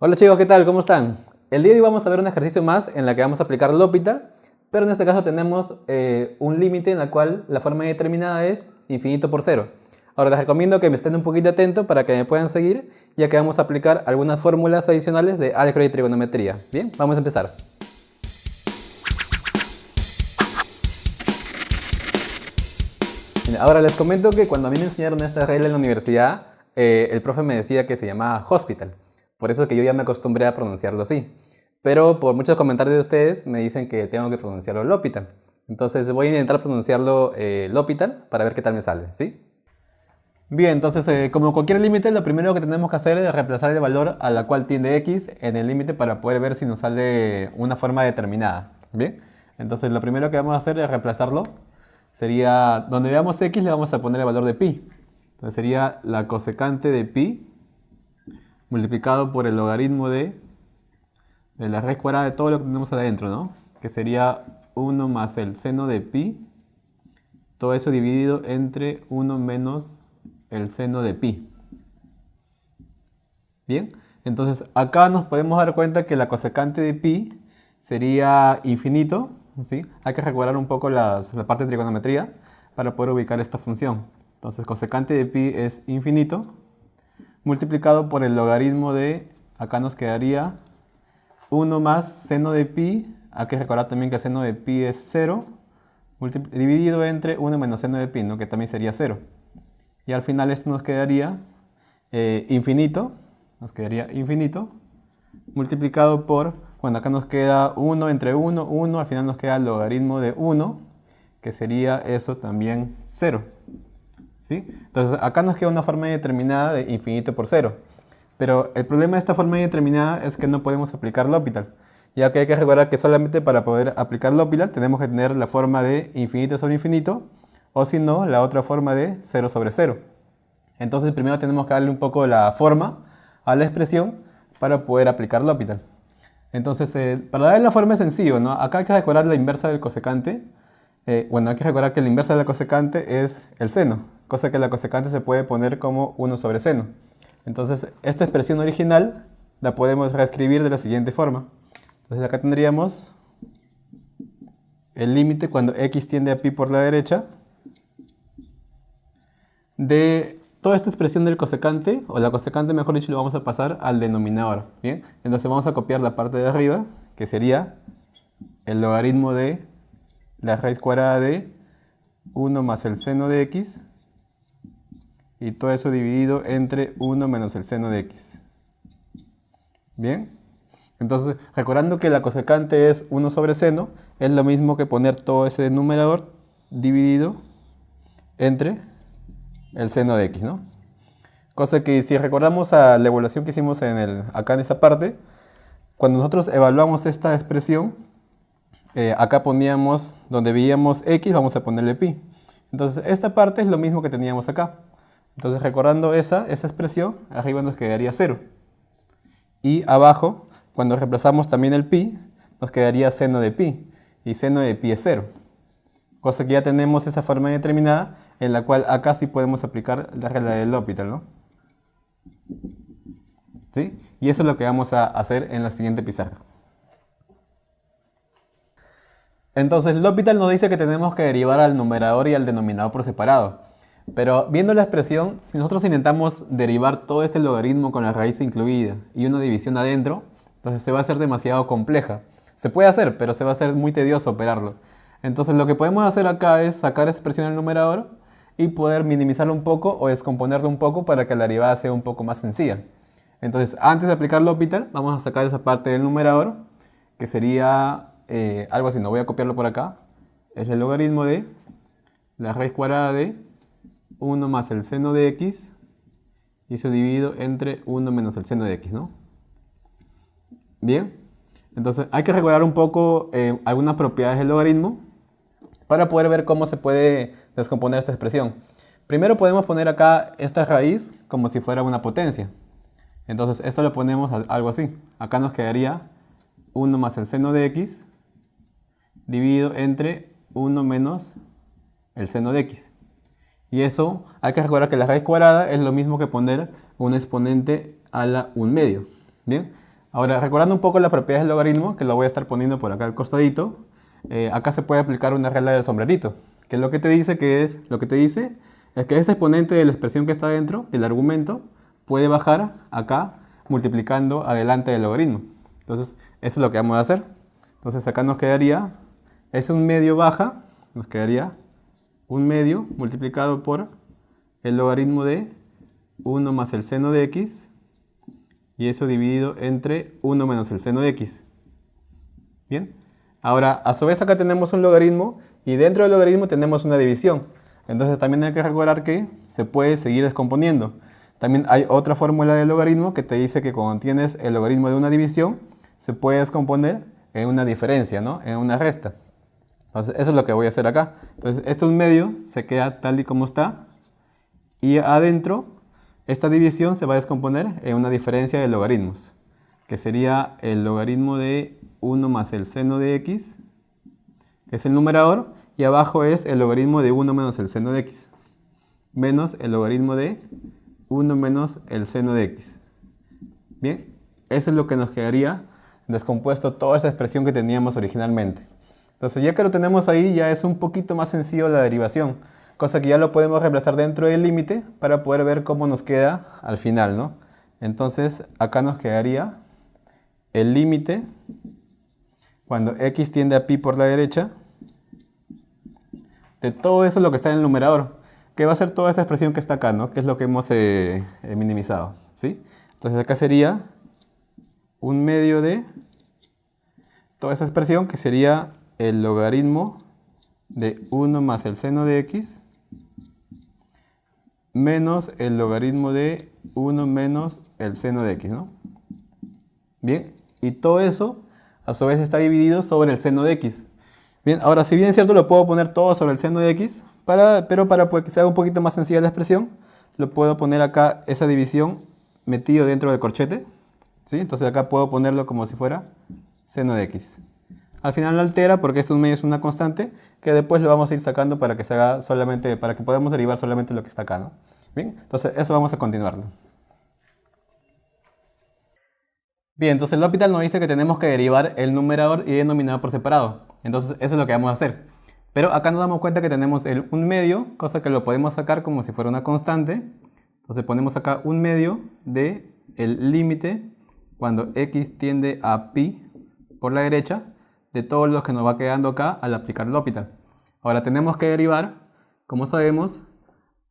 Hola chicos, ¿qué tal? ¿Cómo están? El día de hoy vamos a ver un ejercicio más en la que vamos a aplicar L'Hopital, pero en este caso tenemos un límite en el cual la forma determinada es infinito por cero. Ahora les recomiendo que me estén un poquito atentos para que me puedan seguir, ya que vamos a aplicar algunas fórmulas adicionales de álgebra y trigonometría. Bien, vamos a empezar. Ahora les comento que cuando a mí me enseñaron esta regla en la universidad, el profe me decía que se llamaba hospital. Por eso es que yo ya me acostumbré a pronunciarlo así. Pero por muchos comentarios de ustedes me dicen que tengo que pronunciarlo L'Hopital. Entonces voy a intentar pronunciarlo L'Hopital para ver qué tal me sale, ¿sí? Bien, entonces como cualquier límite, lo primero que tenemos que hacer es reemplazar el valor a la cual tiende x en el límite para poder ver si nos sale una forma determinada. Bien, entonces lo primero que vamos a hacer es reemplazarlo. Sería, donde veamos x le vamos a poner el valor de pi. Entonces sería la cosecante de pi multiplicado por el logaritmo de la raíz cuadrada de todo lo que tenemos adentro, ¿no? Que sería 1 más el seno de pi, todo eso dividido entre 1 menos el seno de pi. Bien, entonces acá nos podemos dar cuenta que la cosecante de pi sería infinito, ¿sí? Hay que recordar un poco la parte de trigonometría para poder ubicar esta función. Entonces cosecante de pi es infinito, multiplicado por el logaritmo de, acá nos quedaría 1 más seno de pi, hay que recordar también que el seno de pi es 0, dividido entre 1 menos seno de pi, ¿no? Que también sería 0. Y al final esto nos quedaría infinito, multiplicado por, bueno, acá nos queda 1 entre 1, 1, al final nos queda el logaritmo de 1, que sería eso también 0. ¿Sí? Entonces acá nos queda una forma determinada de infinito por 0. Pero el problema de esta forma determinada es que no podemos aplicar L'Hopital, ya que hay que recordar que solamente para poder aplicar L'Hopital tenemos que tener la forma de infinito sobre infinito, o si no, la otra forma de 0 sobre 0. Entonces primero tenemos que darle un poco la forma a la expresión para poder aplicar L'Hopital. Entonces, para darle la forma es sencillo, ¿no? Acá hay que recordar la inversa del cosecante. Bueno, hay que recordar que la inversa de la cosecante es el seno, cosa que la cosecante se puede poner como 1 sobre seno. Entonces, esta expresión original la podemos reescribir de la siguiente forma. Entonces, acá tendríamos el límite cuando x tiende a pi por la derecha de toda esta expresión del cosecante, o la cosecante mejor dicho, lo vamos a pasar al denominador. ¿Bien? Entonces vamos a copiar la parte de arriba, que sería el logaritmo de la raíz cuadrada de 1 más el seno de x, y todo eso dividido entre 1 menos el seno de x. Bien, entonces recordando que la cosecante es 1 sobre seno, es lo mismo que poner todo ese numerador dividido entre el seno de x, ¿no? Cosa que si recordamos a la evaluación que hicimos acá en esta parte, cuando nosotros evaluamos esta expresión, acá poníamos, donde veíamos x, vamos a ponerle pi. Entonces esta parte es lo mismo que teníamos acá. Entonces recordando esa expresión, arriba nos quedaría 0. Y abajo, cuando reemplazamos también el pi, nos quedaría seno de pi. Y seno de pi es 0. Cosa que ya tenemos esa forma determinada, en la cual acá sí podemos aplicar la regla de L'Hopital, ¿no? ¿Sí? Y eso es lo que vamos a hacer en la siguiente pizarra. Entonces L'Hopital nos dice que tenemos que derivar al numerador y al denominador por separado. Pero viendo la expresión, si nosotros intentamos derivar todo este logaritmo con la raíz incluida y una división adentro, entonces se va a hacer demasiado compleja. Se puede hacer, pero se va a hacer muy tedioso operarlo. Entonces lo que podemos hacer acá es sacar esa expresión del numerador y poder minimizarlo un poco o descomponerlo un poco para que la derivada sea un poco más sencilla. Entonces antes de aplicar L'Hopital, vamos a sacar esa parte del numerador, que sería algo así, no voy a copiarlo por acá. Es el logaritmo de la raíz cuadrada de 1 más el seno de x, y eso dividido entre 1 menos el seno de x, ¿no? Bien, entonces hay que recordar un poco algunas propiedades del logaritmo para poder ver cómo se puede descomponer esta expresión. Primero podemos poner acá esta raíz como si fuera una potencia. Entonces esto lo ponemos algo así. Acá nos quedaría 1 más el seno de x dividido entre 1 menos el seno de x. Y eso hay que recordar que la raíz cuadrada es lo mismo que poner un exponente a la 1 medio. Bien, Ahora, recordando un poco las propiedades del logaritmo, que lo voy a estar poniendo por acá al costadito, acá se puede aplicar una regla del sombrerito, que es lo que te dice es que ese exponente de la expresión que está dentro del argumento puede bajar acá multiplicando adelante del logaritmo. Entonces, eso es lo que vamos a hacer. Entonces, acá nos quedaría, es un medio baja, nos quedaría un medio multiplicado por el logaritmo de 1 más el seno de x, y eso dividido entre 1 menos el seno de x. Bien. Ahora, a su vez acá tenemos un logaritmo y dentro del logaritmo tenemos una división. Entonces también hay que recordar que se puede seguir descomponiendo. También hay otra fórmula del logaritmo que te dice que cuando tienes el logaritmo de una división, se puede descomponer en una diferencia, ¿no? En una resta. Entonces eso es lo que voy a hacer acá. Entonces este un medio se queda tal y como está. Y adentro, esta división se va a descomponer en una diferencia de logaritmos, que sería el logaritmo de 1 más el seno de x, que es el numerador, y abajo es el logaritmo de 1 menos el seno de x, menos el logaritmo de 1 menos el seno de x. Bien, eso es lo que nos quedaría descompuesto toda esa expresión que teníamos originalmente. Entonces ya que lo tenemos ahí, ya es un poquito más sencillo la derivación, cosa que ya lo podemos reemplazar dentro del límite para poder ver cómo nos queda al final, ¿no? Entonces acá nos quedaría el límite cuando x tiende a pi por la derecha de todo eso lo que está en el numerador, que va a ser toda esta expresión que está acá, ¿no? Que es lo que hemos minimizado, ¿sí? Entonces acá sería un medio de toda esa expresión, que sería el logaritmo de 1 más el seno de x menos el logaritmo de 1 menos el seno de x, ¿no? Bien, y todo eso a su vez está dividido sobre el seno de x. Bien, ahora si bien es cierto lo puedo poner todo sobre el seno de x, pero para que sea un poquito más sencilla la expresión, lo puedo poner acá esa división metido dentro del corchete, ¿sí? Entonces acá puedo ponerlo como si fuera seno de x. Al final lo altera porque esto medio es una constante que después lo vamos a ir sacando para que se haga solamente, para que podamos derivar solamente lo que está acá, ¿no? Bien, entonces eso vamos a continuarlo. Bien, entonces el L'Hopital nos dice que tenemos que derivar el numerador y denominador por separado. Entonces eso es lo que vamos a hacer. Pero acá nos damos cuenta que tenemos un medio, cosa que lo podemos sacar como si fuera una constante. Entonces ponemos acá un medio de el límite cuando x tiende a pi por la derecha de todos los que nos va quedando acá al aplicar el L'Hopital. Ahora tenemos que derivar, como sabemos,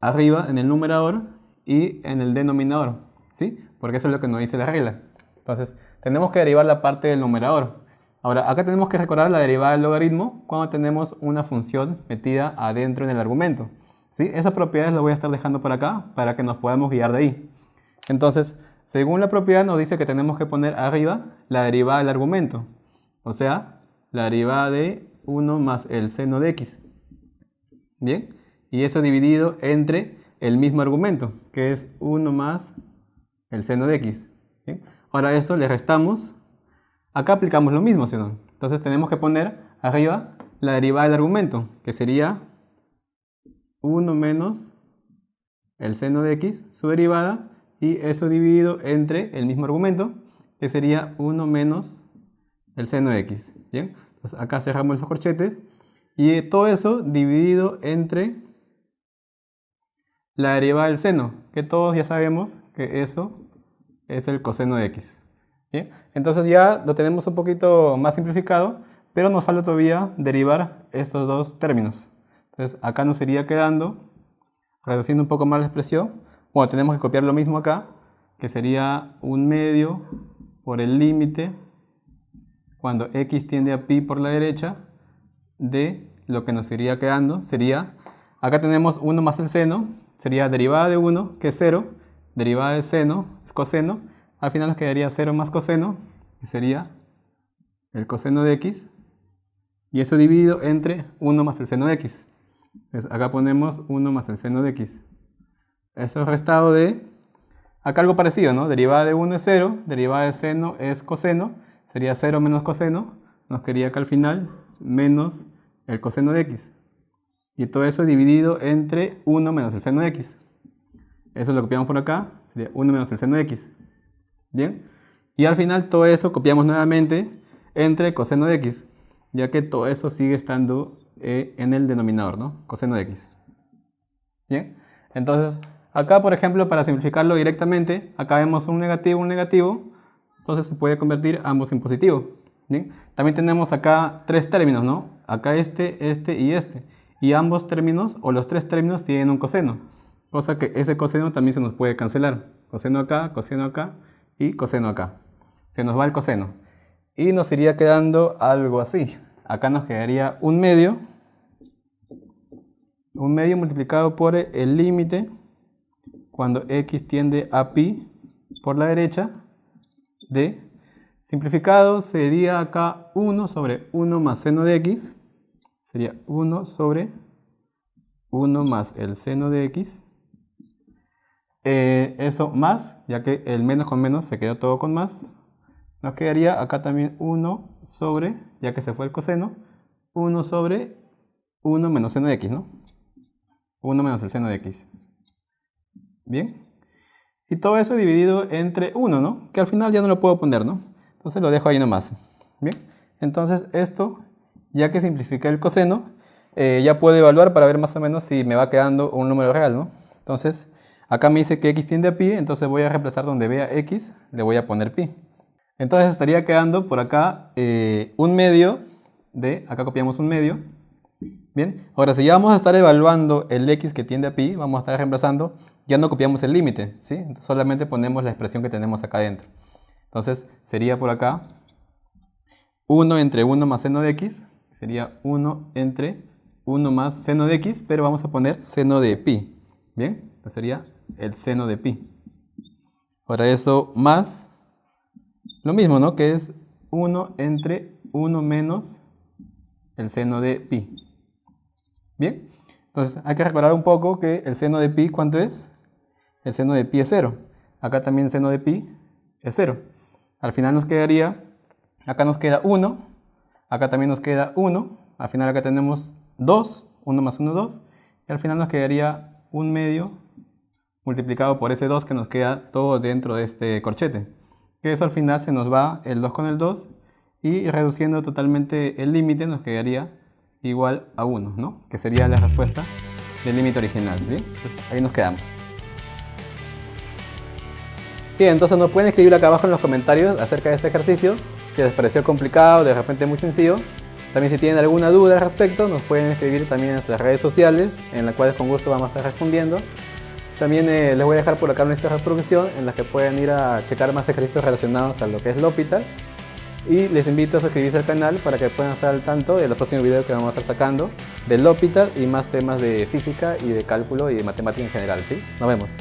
arriba en el numerador y en el denominador, ¿sí? Porque eso es lo que nos dice la regla. Entonces, tenemos que derivar la parte del numerador. Ahora, acá tenemos que recordar la derivada del logaritmo cuando tenemos una función metida adentro en el argumento, ¿sí? Esas propiedades las voy a estar dejando por acá para que nos podamos guiar de ahí. Entonces, según la propiedad nos dice que tenemos que poner arriba la derivada del argumento, o sea, la derivada de 1 más el seno de x. Bien, y eso dividido entre el mismo argumento, que es 1 más el seno de x. Bien. Ahora a eso le restamos, acá aplicamos lo mismo, ¿sí o no? Entonces tenemos que poner arriba la derivada del argumento, que sería 1 menos el seno de x, su derivada, y eso dividido entre el mismo argumento, que sería 1 menos el seno de x. Bien, entonces acá cerramos los corchetes, y todo eso dividido entre la derivada del seno, que todos ya sabemos que eso es el coseno de x. ¿Bien? Entonces ya lo tenemos un poquito más simplificado, pero nos falta todavía derivar estos dos términos. Entonces acá nos iría quedando, reduciendo un poco más la expresión, bueno, tenemos que copiar lo mismo acá, que sería un medio por el límite cuando x tiende a pi por la derecha de lo que nos iría quedando, sería, acá tenemos 1 más el seno, sería derivada de 1, que es 0, derivada de seno, es coseno, al final nos quedaría 0 más coseno, que sería el coseno de x, y eso dividido entre 1 más el seno de x. Entonces acá ponemos 1 más el seno de x. Eso es restado de, acá algo parecido, ¿no? Derivada de 1 es 0, derivada de seno es coseno, sería 0 menos coseno, nos quedaría acá al final menos el coseno de x. Y todo eso dividido entre 1 menos el seno de x. Eso lo copiamos por acá, sería 1 menos el seno de x. Bien, Y al final todo eso copiamos nuevamente entre coseno de x, ya que todo eso sigue estando en el denominador, ¿no? Coseno de x. Bien, entonces acá, por ejemplo, para simplificarlo directamente, acá vemos un negativo, entonces se puede convertir ambos en positivo. Bien, también tenemos acá tres términos, ¿no? Acá este y este. Y ambos términos, o los tres términos, tienen un coseno, cosa que ese coseno también se nos puede cancelar. Coseno acá y coseno acá. Se nos va el coseno. Y nos iría quedando algo así. Acá nos quedaría un medio multiplicado por el límite cuando x tiende a pi por la derecha de, simplificado sería acá 1 sobre 1 más seno de x, sería 1 sobre 1 más el seno de x, eso más, ya que el menos con menos se quedó todo con más, nos quedaría acá también 1 sobre, ya que se fue el coseno, 1 sobre 1 menos seno de x, ¿no? 1 menos el seno de x. Bien. Y todo eso dividido entre 1, ¿no? Que al final ya no lo puedo poner, ¿no? Entonces lo dejo ahí nomás. Bien. Entonces esto, ya que simplifiqué el coseno, ya puedo evaluar para ver más o menos si me va quedando un número real, ¿no? Entonces, acá me dice que x tiende a pi, entonces voy a reemplazar donde vea x, le voy a poner pi. Entonces estaría quedando por acá un medio de, acá copiamos un medio. Bien, ahora si ya vamos a estar evaluando el x que tiende a pi, vamos a estar reemplazando, ya no copiamos el límite, ¿sí? Entonces solamente ponemos la expresión que tenemos acá adentro. Entonces sería por acá 1 entre 1 más seno de x, sería 1 entre 1 más seno de x, pero vamos a poner seno de pi. Bien, entonces sería el seno de pi. Ahora eso más lo mismo, ¿no? Que es 1 entre 1 menos el seno de pi. Bien, entonces hay que recordar un poco que el seno de pi, ¿cuánto es? El seno de pi es 0. Acá también el seno de pi es 0. Al final nos quedaría, acá nos queda 1, acá también nos queda 1, al final acá tenemos 2, 1 más 1, 2, y al final nos quedaría un medio multiplicado por ese 2 que nos queda todo dentro de este corchete. Que eso al final se nos va el 2 con el 2, y reduciendo totalmente el límite nos quedaría igual a 1, ¿no? Que sería la respuesta del límite original, ¿sí? Pues ahí nos quedamos. Bien, entonces nos pueden escribir acá abajo en los comentarios acerca de este ejercicio, si les pareció complicado, de repente muy sencillo. También si tienen alguna duda al respecto, nos pueden escribir también en nuestras redes sociales, en las cuales con gusto vamos a estar respondiendo. También les voy a dejar por acá una lista de reproducción en la que pueden ir a checar más ejercicios relacionados a lo que es L'Hopital. Y les invito a suscribirse al canal para que puedan estar al tanto de los próximos videos que vamos a estar sacando del L'Hopital y más temas de física y de cálculo y de matemática en general, ¿sí? Nos vemos.